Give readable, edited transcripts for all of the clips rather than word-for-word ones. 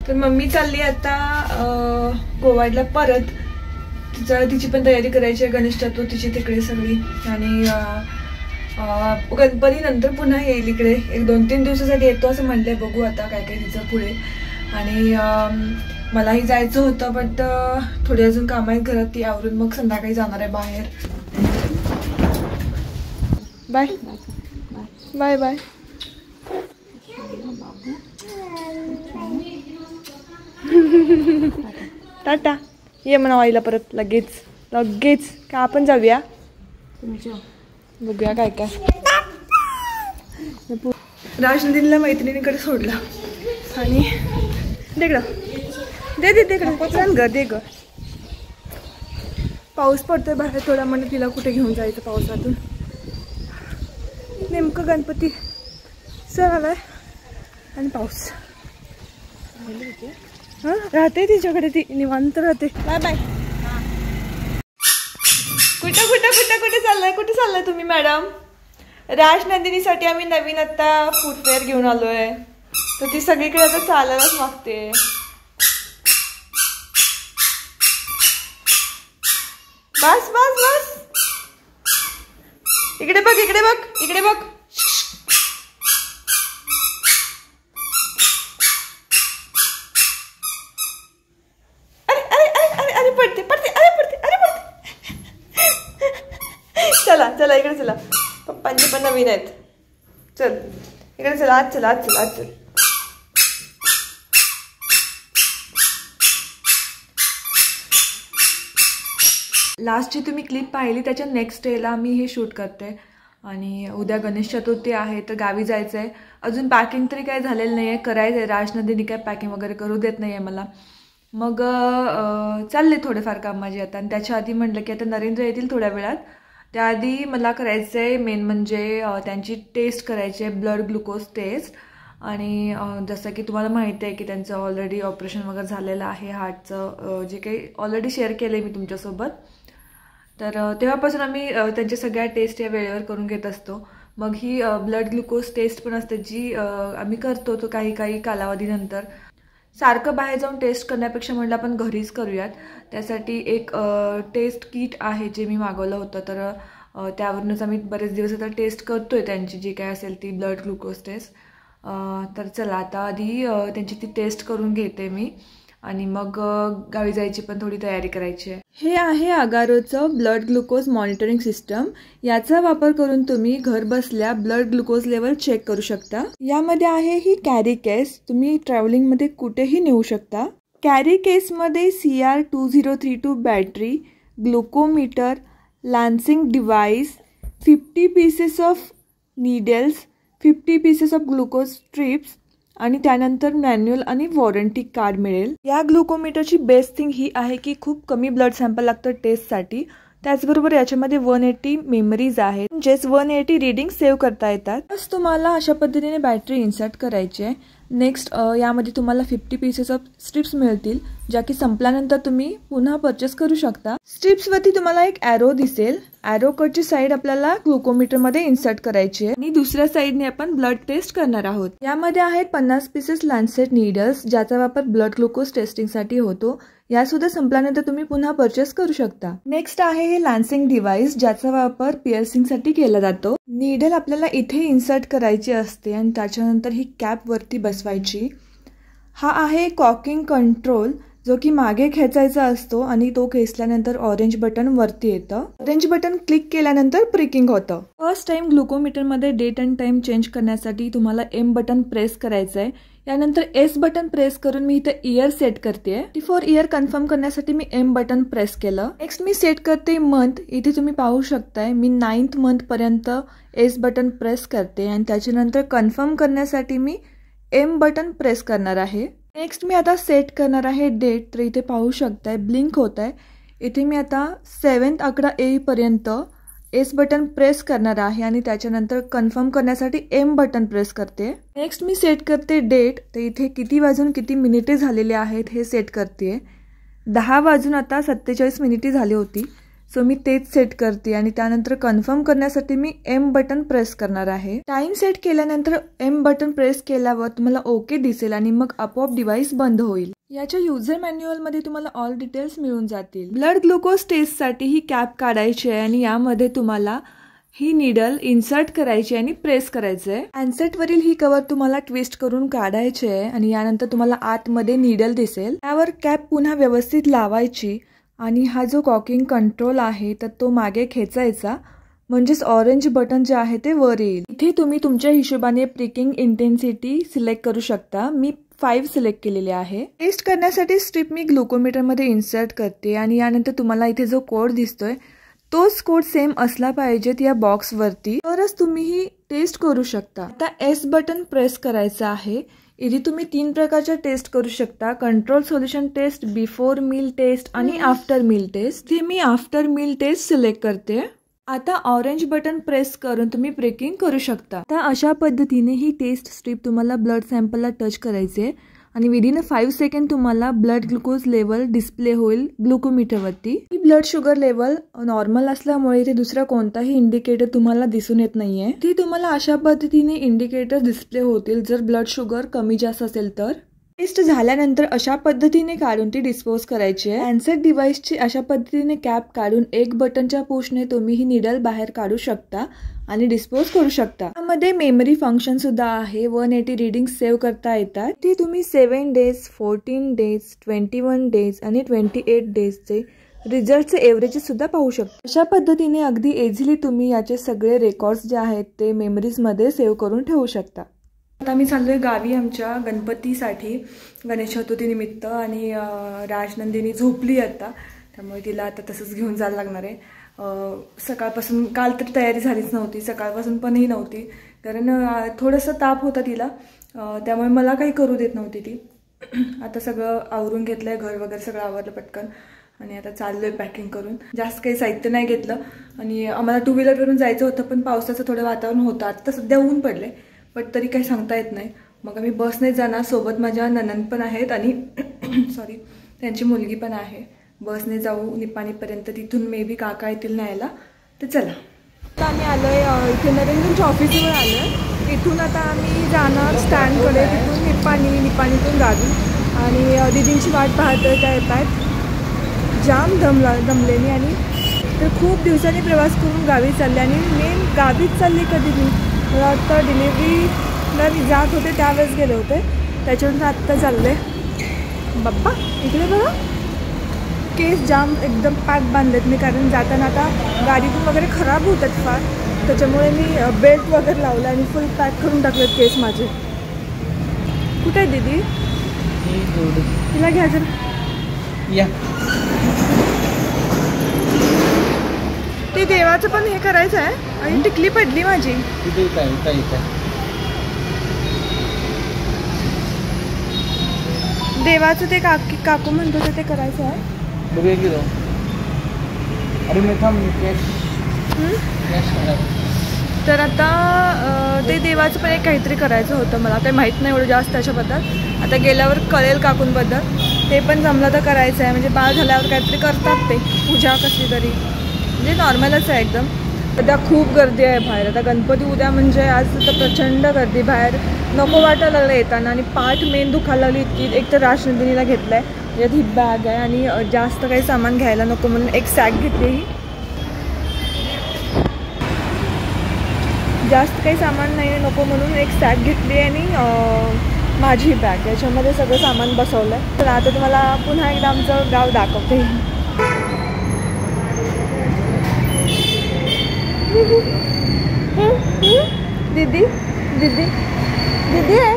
तर मम्मी चालली आता गोवाडला परत. तिची पण तयारी करायची आहे, गणेश चतुर्थीची तिकडे सगळी. आणि गणपती नंतर पुन्हा येईल इकडे, 1-2-3 दिवसासाठी येतो असं म्हणलंय. बघू आता काय काय तिचं पुढे. आणि मलाही जायचं होतं, बट थोडी अजून कामं आहेत घरात, ती आवरून मग संध्याकाळी जाणार आहे बाहेर. Bye bye bye. टाटा. ये म्हणा आईला परत लगेच लगेच. का आपण जाऊया, बघूया काय काय. राजनंदिनीला मैत्रिणीकडे सोडला आणि तिकडं दे तिकडं चल ग, दे ग. पाऊस पडतोय बाहेर थोडा, म्हणजे तिला कुठे घेऊन जायचं पावसातून. नेमकं गणपती सण आलाय आणि पाऊस. हां राहते तिच्याकडे, ती निवांत राहते. Bye bye. कुठं कुठं कुठं कुठे चाललाय, कुठे चाललाय तुम्ही मॅडम? राजनंदिनीसाठी आम्ही नवीन आता फुटवेअर घेऊन आलोय, तर ती सगळीकडे आता चालायलाच मागते. बस बस बस. इकडे बघ, इकडे बघ, इकडे बघ. अरे अरे अरे अरे अरे पडते पडते, अरे पडते, अरे पडते. चला चला इकडे चला, पप्पांचे पण नवीन आहेत. चल इकडे चला, आज चला, आज चला, आज चल. लास्टची तुम्ही क्लिप पाहिली, त्याच्या नेक्स्ट डेला मी हे शूट करते. आणि उद्या गणेश चतुर्थी आहे, तर गावी जायचं आहे. अजून पॅकिंग तरी काय झालेलं नाही आहे, करायचं आहे. राजनंदिनी काय पॅकिंग वगैरे करू देत नाही आहे मला. मग चालले थोडेफार काम माझी आता. आणि त्याच्या आधी म्हटलं की आता नरेंद्र येतील थोड्या वेळात, त्याआधी मला करायचं आहे मेन म्हणजे त्यांची टेस्ट करायची आहे, ब्लड ग्लुकोज टेस्ट. आणि जसं की तुम्हाला माहिती आहे की त्यांचं ऑलरेडी ऑपरेशन वगैरे झालेलं आहे हार्टचं, जे काही ऑलरेडी शेअर केलं आहे मी तुमच्यासोबत. तर तेव्हापासून आम्ही त्यांच्या सगळ्या टेस्ट या वेळेवर करून घेत असतो. मग ही ब्लड ग्लुकोज टेस्ट पण असते, जी आम्ही करतो तो काही काही कालावधीनंतर. सारखं बाहेर जाऊन टेस्ट करण्यापेक्षा म्हटलं आपण घरीच करूयात. त्यासाठी एक टेस्ट किट आहे जे मी मागवलं होतं, तर त्यावरूनच आम्ही बरेच दिवस आता टेस्ट करतोय त्यांची जी काय असेल ती ब्लड ग्लुकोज टेस्ट. तर चला आता आधी त्यांची ती टेस्ट करून घेते मी, आणि मग गावी जायची पण थोडी तयारी करायची आहे. हे आहे अगारोचं ब्लड ग्लुकोज मॉनिटरिंग सिस्टम. याचा वापर करून तुम्ही घर बसल्या ब्लड ग्लुकोज लेवल चेक करू शकता. यामध्ये आहे ही कॅरी केस, तुम्ही ट्रॅव्हलिंगमध्ये कुठेही नेऊ शकता. कॅरी केसमध्ये CR2032 battery, glucometer, lancing device, 50 pieces of needles, 50 pieces of glucose strips आणि त्यानंतर मॅन्युअल आणि वॉरंटी कार्ड मिळेल. या ग्लुकोमीटरची बेस्ट थिंग ही आहे की खूप कमी ब्लड सॅम्पल लागतं टेस्टसाठी. त्याचबरोबर याच्यामध्ये 180 मेमरीज आहेत, म्हणजेच 180 रिडिंग सेव्ह करता येतात. बस तुम्हाला अशा पद्धतीने बॅटरी इन्सर्ट करायची आहे. नेक्स्ट यामध्ये तुम्हाला 50 पीसेस ऑफ स्ट्रिप्स मिळतील, ज्या की संपल्यानंतर तुम्ही पुन्हा परचेस करू शकता. स्ट्रिप्सवरती तुम्हाला एक ॲरो दिसेल. ॲरो कटची साईड आपल्याला ग्लुकोमीटरमध्ये इन्सर्ट करायची आहे आणि दुसऱ्या साईडने आपण ब्लड टेस्ट करणार आहोत. यामध्ये आहेत 50 पीसेस लॅन्सेट नीडल्स, ज्याचा वापर ब्लड ग्लुकोज टेस्टिंगसाठी होतो. यासुद्धा संपल्यानंतर तुम्ही पुन्हा परचेस करू शकता. नेक्स्ट आहे हे लान्सिंग डिव्हाइस, ज्याचा वापर पिअर्सिंगसाठी केला जातो. नीडल आपल्याला इथे इन्सर्ट करायची असते आणि त्याच्यानंतर ही कॅप वरती बसवायची. हा आहे कॉकिंग कंट्रोल, जो की मागे खेचायचा असतो आणि तो खेचल्यानंतर ऑरेंज बटन वरती येतं. ऑरेंज बटन क्लिक केल्यानंतर प्रिकिंग होतं. फर्स्ट टाइम ग्लुकोमीटरमध्ये डेट अँड टाइम चेंज करण्यासाठी तुम्हाला M बटन प्रेस करायचं आहे. यानंतर S बटन प्रेस करून मी इथं इयर सेट करते. फॉर इयर कन्फर्म करण्यासाठी मी M बटन प्रेस केलं. नेक्स्ट मी सेट करते मंथ. इथे तुम्ही पाहू शकताय मी 9th मंथ पर्यंत S बटन प्रेस करते आणि त्याच्यानंतर कन्फर्म करण्यासाठी मी M बटन प्रेस करणार आहे. नेक्स्ट मी आता सेट करणार आहे डेट. तर इथे पाहू शकताय ब्लिंक होत आहे. इथे मी आता 7th आकडा येईपर्यंत S बटन प्रेस करणार आहे आणि त्याच्यानंतर कन्फर्म करण्यासाठी M बटन प्रेस करते. नेक्स्ट मी सेट करते डेट. तर इथे किती वाजून किती मिनिटे झालेले आहेत हे सेट करते. 10 वाजून आता 47 मिनिटे झाली होती. सो मी तेच सेट करते आणि त्यानंतर कन्फर्म करण्यासाठी मी एम बटन प्रेस करणार आहे. टाइम सेट केल्यानंतर एम बटन प्रेस केल्यावर तुम्हाला ओके दिसेल आणि मग आपोआप डिव्हाइस बंद होईल. याच्या युजर मॅन्युअल मध्ये तुम्हाला ऑल डिटेल्स मिळून जातील. ब्लड ग्लुकोज टेस्टसाठी ही कॅप काढायची आहे आणि यामध्ये तुम्हाला ही निडल इन्सर्ट करायची आणि प्रेस करायचं आहे. हँडसेट वरील ही कव्हर तुम्हाला ट्विस्ट करून काढायचे आहे आणि यानंतर तुम्हाला आतमध्ये निडल दिसेल. त्यावर कॅप पुन्हा व्यवस्थित लावायची आणि हा जो कॉकिंग कंट्रोल आहे तर तो मागे खेचायचा, म्हणजेच ऑरेंज बटन जे आहे ते वर येईल. इथे तुम्ही तुमच्या हिशोबाने प्रिकिंग इंटेन्सिटी सिलेक्ट करू शकता. मी 5 सिलेक्ट केलेले आहे. टेस्ट करण्यासाठी स्ट्रीप मी ग्लुकोमीटर मध्ये इन्सर्ट करते आणि यानंतर तुम्हाला इथे जो कोड दिसतोय तोच कोड सेम असला पाहिजेत या बॉक्स वरती, तरच तुम्ही ही टेस्ट करू शकता. आता एस बटन प्रेस करायचं आहे. इथे तुम्ही 3 प्रकारच्या टेस्ट करू शकता. Control solution test, before meal test आणि आफ्टर मील टेस्ट. ते मी आफ्टर मील टेस्ट सिलेक्ट करते. आता ऑरेंज बटन प्रेस करून तुम्ही प्रिकिंग करू शकता. आता अशा पद्धतीने ही टेस्ट स्ट्रीप तुम्हाला ब्लड सॅम्पलला टच करायचे आणि विदिन 5 सेकंड तुम्हाला ब्लड ग्लुकोज लेवल डिस्प्ले होईल ग्लुकोमीटरवरती. ही ब्लड शुगर लेवल नॉर्मल असल्यामुळे इथे दुसरा कोणताही इंडिकेटर तुम्हाला दिसून येत नाहीये. ती तुम्हाला अशा पद्धतीने इंडिकेटर डिस्प्ले होतील जर ब्लड शुगर कमी जास्त असेल तर. टेस्ट झाल्यानंतर अशा पद्धतीने काढून ती डिस्पोज करायची आहे. हँडसेट डिव्हाइसची अशा पद्धतीने कॅप काढून एक बटनच्या पुशने तुम्ही ही निडल बाहेर काढू शकता आणि डिस्पोज करू शकता. त्यामध्ये मेमरी फंक्शन सुद्धा आहे. 180 रीडिंग सेव्ह करता येतात. ती तुम्ही 7 डेज, 14 डेज, 21 डेज आणि 28 डेजचे रिझल्टचे एव्हरेज सुद्धा पाहू शकता. अशा पद्धतीने अगदी इझिली तुम्ही याचे सगळे रेकॉर्ड्स जे आहेत ते मेमरीज मध्ये सेव्ह करून ठेवू शकता. आता मी चाललोय गावी आमच्या गणपतीसाठी, गणेश चतुर्थी निमित्त, आणि राजनंदिनी झोपली आता, त्यामुळे तिला आता तसंच घेऊन जायला लागणार आहे. सकाळपासून, काल तर तयारी झालीच नव्हती, सकाळपासून पणही नव्हती, कारण थोडंसं ताप होता तिला, त्यामुळे मला काही करू देत नव्हती ती. आता सगळं आवरून घेतलंय, घर वगैरे सगळं आवरलं पटकन आणि आता चाललोय पॅकिंग करून. जास्त काही साहित्य नाही घेतलं आणि आम्हाला 2 व्हीलरवरून जायचं होतं, पण पावसाचं थोडं वातावरण होतं. आता सध्या ऊन पडले, पण तरी काही सांगता येत नाही. मग आम्ही बसने जाणार. सोबत माझ्या ननंद पण आहेत आणि सॉरी त्यांची मुलगी पण आहे. बसने जाऊ निपाणीपर्यंत, तिथून मे बी काका येतील न्यायला. तर चला, आता आम्ही आलोय इथे नरेंद्रच्या ऑफिसवर आलोय. इथून आता आम्ही जाणार स्टँडकडे, तिथून निपाणीतून गावी. आणि दीदींची वाट पाहतोय, त्या येत आहेत. जाम दमलेनी आणि तर खूप दिवसांनी प्रवास करून गावी चालले आणि मेन गावीच चालली कधी मी. मला वाटतं डिलिव्हरीला मी जात होते त्यावेळेस गेले होते, त्याच्यावरून आत्ता चालले. बाप्पा इकडे बघा, केस जाम एकदम पॅक बांधलेत मी, कारण जाताना आता गाडीतून वगैरे खराब होतात फार, त्याच्यामुळे मी बेल्ट वगैरे लावला आणि फुल पॅक करून टाकलेत केस माझे. कुठे आहे दीदी? तिला घ्या जर. ते देवाचं पण हे करायचं आहे आणि टिकली पडली माझी. देवाचं ते काकू म्हणतो ते करायचं आहे. तर आता ते देवाचं पण एक काहीतरी करायचं होतं, मला काही माहीत नाही एवढं जास्त त्याच्याबद्दल. आता गेल्यावर कळेल काकूंबद्दल. ते पण जमलं तर करायचं आहे, म्हणजे बाळ झाल्यावर काहीतरी करतात ते पूजा कसली तरी, म्हणजे नॉर्मलच आहे एकदम. सध्या खूप गर्दी आहे बाहेर. आता गणपती उद्या म्हणजे आज तर प्रचंड गर्दी बाहेर, नको वाटायला लागलं येताना. आणि पाठ मेन दुखायला लागली इतकी. एक तर राजनंदिनीला घेतलं आहे, त्याच्यात ही बॅग आहे आणि जास्त काही सामान घ्यायला नको म्हणून एक सॅक घेतली. ही जास्त काही सामान नाही नको म्हणून एक सॅक घेतली आणि माझी बॅग, याच्यामध्ये सगळं सामान बसवलं आहे. तर आता तुम्हाला पुन्हा एकदा आमचं गाव दाखवते. दीदी दीदी दीदी आहे,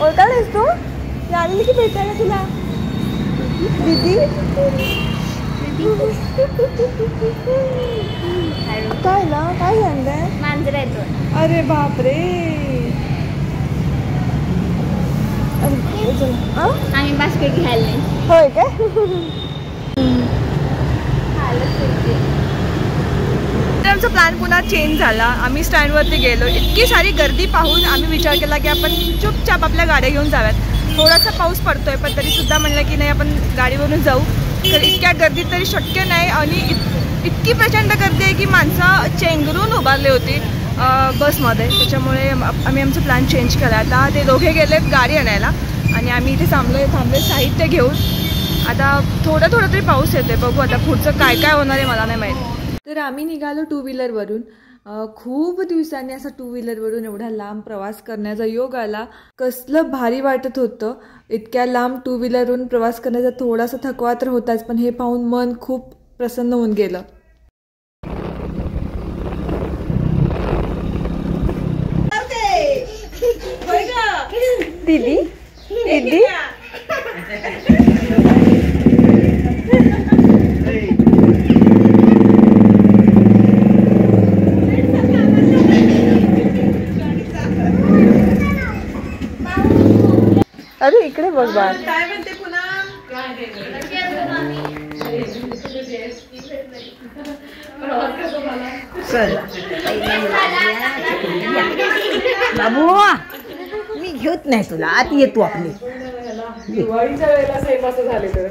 ओळखायलास तू? आलेली की भेटायला तुला दीदी? काय ना काय आणलंय? मांजर आहे तो. अरे बापरे. आम्ही बास्केट घ्यायला नाही. होय काय? आमचा प्लॅन पुन्हा चेंज झाला. आम्ही स्टँडवरती गेलो. इतकी सारी गर्दी पाहून आम्ही विचार केला की आपण चुपचाप आपल्या गाड्या घेऊन जाव्यात. थोडासा पाऊस पडतोय पण तरी सुद्धा म्हणलं की नाही आपण गाडीवरून जाऊ. तर इतक्या गर्दीत तरी शक्य नाही. आणि इतकी प्रचंड गर्दी आहे की माणसं चेंगरून उभारली होती बसमध्ये. त्याच्यामुळे आम्ही आमचं प्लॅन चेंज केला. आता ते दोघे गेलेत गाडी आणायला आणि आम्ही इथे थांबले साहित्य घेऊन. आता थोडं तरी पाऊस येते, बघू आता पुढचं काय काय होणार आहे मला नाही माहिती. तर आम्ही निघालो 2 व्हीलरवरून. खूप दिवसांनी असं 2 व्हीलरवरून एवढा लांब प्रवास करण्याचा योग आला. कसलं भारी वाटत होतं. इतक्या लांब 2 व्हीलरवरून प्रवास करण्याचा थोडासा थकवा तर होताच, पण हे पाहून मन खूप प्रसन्न होऊन गेलं. दीदी दीदी अरे इकडे बघ बा. काय म्हणते पुन्हा. बाबू मी घेत नाही तुला, आत येतो आपली. दिवाळीच्या वेळेला सेम असं झालेलं.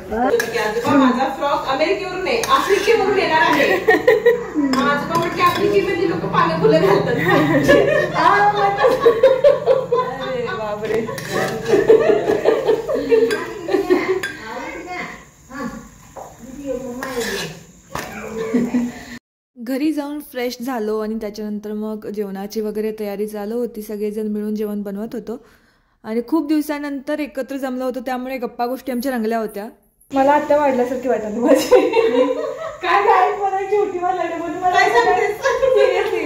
माझा फ्रॉक अमेरिकेवरून नाही आफ्रिकेवरून येणार आहे. आजोबा म्हटले आफ्रिकेमध्ये लोक पाणी फुलं घालतात. अरे बापरे. घरी जाऊन फ्रेश झालो आणि त्याच्यानंतर मग जेवणाची वगैरे तयारी चालू होती. सगळेजण मिळून जेवण बनवत होतो आणि खूप दिवसानंतर एकत्र जमलो होतो, त्यामुळे गप्पा गोष्टी आमच्या रंगल्या होत्या. मला आत्ता वाढल्यासारखी वाटत काय म्हणायची होती मला.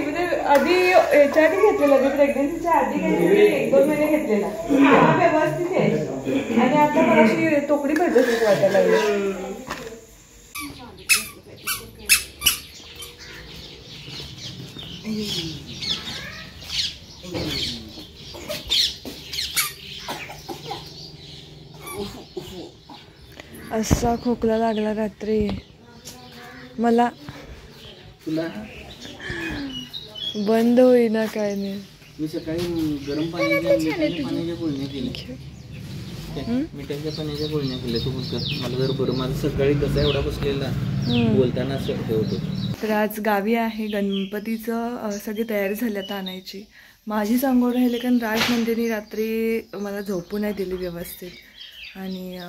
म्हणजे आधी याच्या आधी घेतलेला मी प्रेग्नन्सीच्या आधी काहीतरी 1-2 महिने घेतलेला, व्यवस्थित आहे. आणि आता मला अशी तोकडी पडल्यासारखी वाटायला लागली. असा खोकला लागला रात्री मला. तुला बंद होईना काय नाही. मी सकाळी गरम पाण्याच्या गुळण्या केल्या, मिठाच्या पाण्याच्या गुळण्या केल्या. तू बोलतो मला जर बरं. माझं सकाळी कसा एवढा बसलेला बोलताना असं होतं. तर आज गावी आहे गणपतीचं सगळी तयारी झाली आता आणायची. माझी सांगून राहिले कारण राजनंदिनी रात्री मला झोपू नाही दिली व्यवस्थित आणि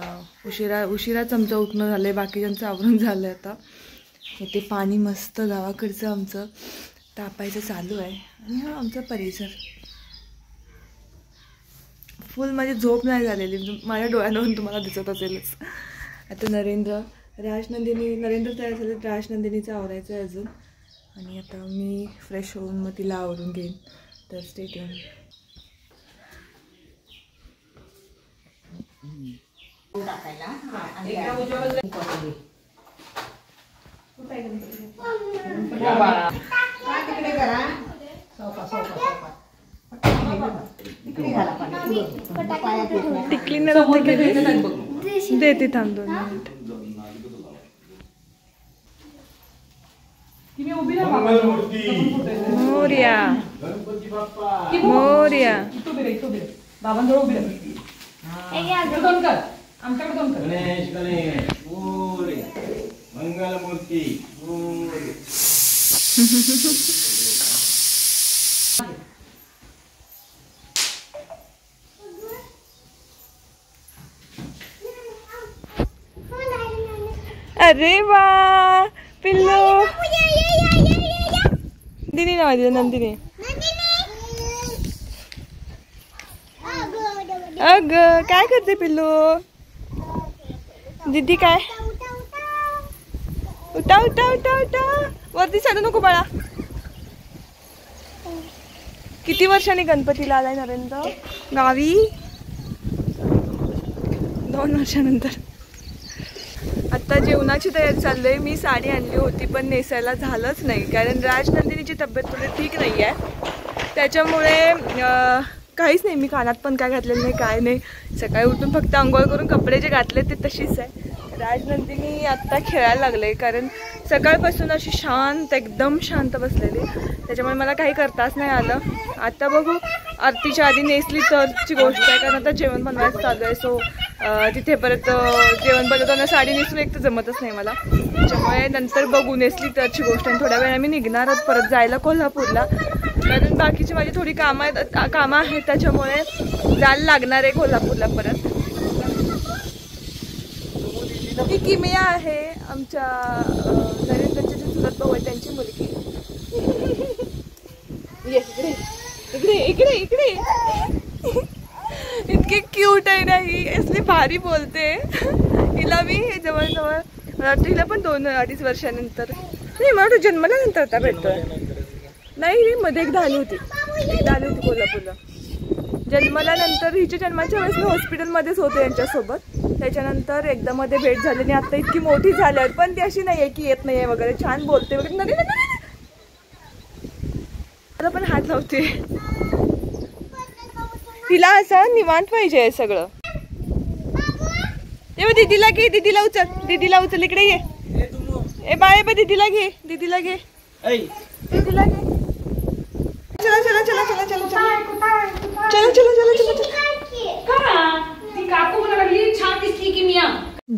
उशिराच आमचं उठणं झालं आहे. बाकीच्यांचं आवरून झालं आहे. आता इथे पाणी मस्त गावाकडचं आमचं तापायचं चालू आहे आणि हा आमचा परिसर. फुल माझी झोप नाही झालेली, माझ्या डोळ्यांवरून तुम्हाला दिसत असेलच. आता नरेंद्र तयार झाले. राजनंदिनीचं आवरायचं आहे अजून आणि आता मी फ्रेश होऊन मग तिला आवरून घेईन. तर स्टे ट्यून. टिकली देते थांब 2 मिनिट. मोरया मोरया. मंगलमूर्ती अरे वा पिल्लू. दिदी नाव आहे नंदिनी. अग काय करते पिल्लू. दीदी काय उठा उठा उठा उठा. वरती चढू नको बाळा. किती वर्षांनी गणपतीला आलाय नरेंद्र गावी. 2 वर्षानंतर. आता जेवणाची तयारी चालली आहे. मी साडी आणली होती पण नेसायला झालंच नाही कारण राजनंदिनीची तब्येत थोडी ठीक नाही आहे. त्याच्यामुळे काहीच नाही. मी कानात पण काय घातलेलं नाही, काय नाही. सकाळी उठून फक्त आंघोळ करून कपडे जे घातले ते तशीच आहे. राजनंदिनी आत्ता खेळायला लागले कारण सकाळपासून अशी शांत एकदम शांत बसलेली. त्याच्यामुळे मला काही करताच नाही आलं. आता बघू आरतीच्या आधी नेसली तरची गोष्ट आहे कारण आता जेवण बनवायचं चालू आहे. सो तिथे परत जेवण बनवताना साडी नेसून एक तर जमतच नाही मला, त्याच्यामुळे नंतर बघू नेसली तरची गोष्ट. आणि थोड्या वेळाने मी निघणार आहोत परत जायला कोल्हापूरला, कारण बाकीची माझी थोडी कामं आहेत त्याच्यामुळे जायला लागणार आहे कोल्हापूरला परत. ही किमिया आहे आमच्या नरेंद्रचे जे चुलत भाऊ आहे त्यांची मुलगी. इकडे इकडे इकडे इतकी क्यूट आहे ना ही, असली भारी बोलते. हिला मी हे जवळजवळ मला वाटतं हिला पण 2-2.5 वर्षानंतर नाही, मला वाटतं जन्मल्यानंतर आता भेटतोय. नाही रे, मध्ये एकदा आली होती कोल्हापूरला. जन्मल्यानंतर हिच्या जन्माच्या वेळेस मी हॉस्पिटलमध्येच होते यांच्यासोबत. त्याच्यानंतर एकदा मध्ये भेट झाली आणि आता इतकी मोठी झाल्यावर पण ती अशी नाही आहे की येत नाही आहे वगैरे, छान बोलते वगैरे. नाही मला पण हात लावते. तिला असं निवांत पाहिजे सगळं. ये दीदीला घे, दीदीला उचल इकडे ये. ए बाय बा दीदीला घे. चला चला चला चला चला चला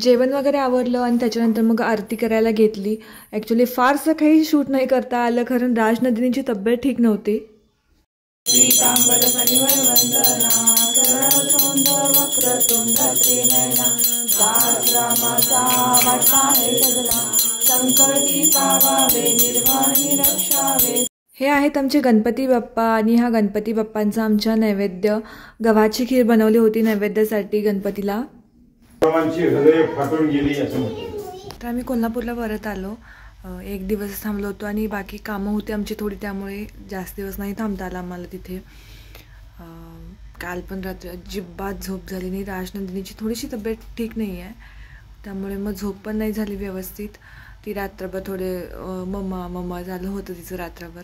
जेवण वगैरे आवरलं आणि त्याच्यानंतर मग आरती करायला घेतली. ऍक्च्युली फारसं काही शूट नाही करता आलं, कारण राजनंदिनीची तब्येत ठीक नव्हती. हे आहेत आमचे गणपती बाप्पा आणि हा गणपती बाप्पांचा आमच्या नैवेद्य. गव्हाची खीर बनवली होती नैवेद्यासाठी गणपतीला. तर आम्ही कोल्हापूरला परत आलो. 1 दिवस थांबलो होतो आणि बाकी कामं होती आमची थोडी, त्यामुळे जास्त दिवस नाही थांबता आला आम्हाला तिथे. काल पण रात्री अजिबात झोप झाली नाही. राजनंदिनीची थोडीशी तब्येत ठीक नाही आहे, त्यामुळे मग झोप पण नाही झाली व्यवस्थित. ती रात्रभर थोडे मम्मा झालं होतं तिचं रात्रभर.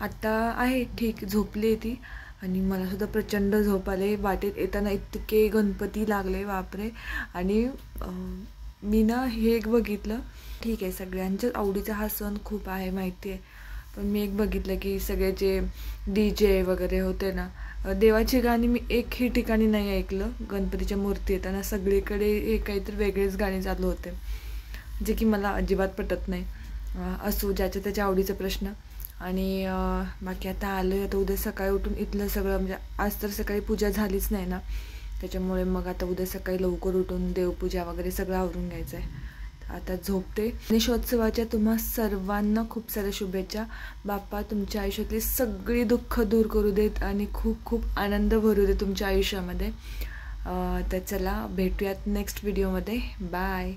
आत्ता आहे ठीक, झोपली ती. आणि मलासुद्धा प्रचंड झोप आले. वाटेत येताना इतके गणपती लागले बापरे. आणि मी ना हे एक बघितलं, ठीक आहे सगळ्यांच्याच आवडीचा हा सण खूप आहे माहिती आहे, पण मी एक बघितलं की सगळे जे DJ वगैरे होते ना, देवाची गाणी मी एकही ठिकाणी नाही ऐकलं. गणपतीच्या मूर्ती येताना सगळीकडे हे काहीतरी वेगळेच गाणे चालू होते, जे की मला अजिबात पटत नाही. असो, ज्याच्या त्याच्या आवडीचा प्रश्न. आणि बाकी आता आलो आहे. आता उद्या सकाळी उठून इथलं सगळं, म्हणजे आज तर सकाळी पूजा झालीच नाही ना, त्याच्यामुळे मग आता उद्या सकाळी लवकर उठून देवपूजा वगैरे सगळं आवरून घ्यायचं आहे. आता झोपते. गणेशोत्सवाच्या तुम्हा सर्वांना खूप साऱ्या शुभेच्छा. बाप्पा तुमच्या आयुष्यातली सगळी दुःख दूर करू देत आणि खूप खूप आनंद भरू दे तुमच्या आयुष्यामध्ये. तर चला भेटूयात नेक्स्ट व्हिडिओमध्ये. बाय.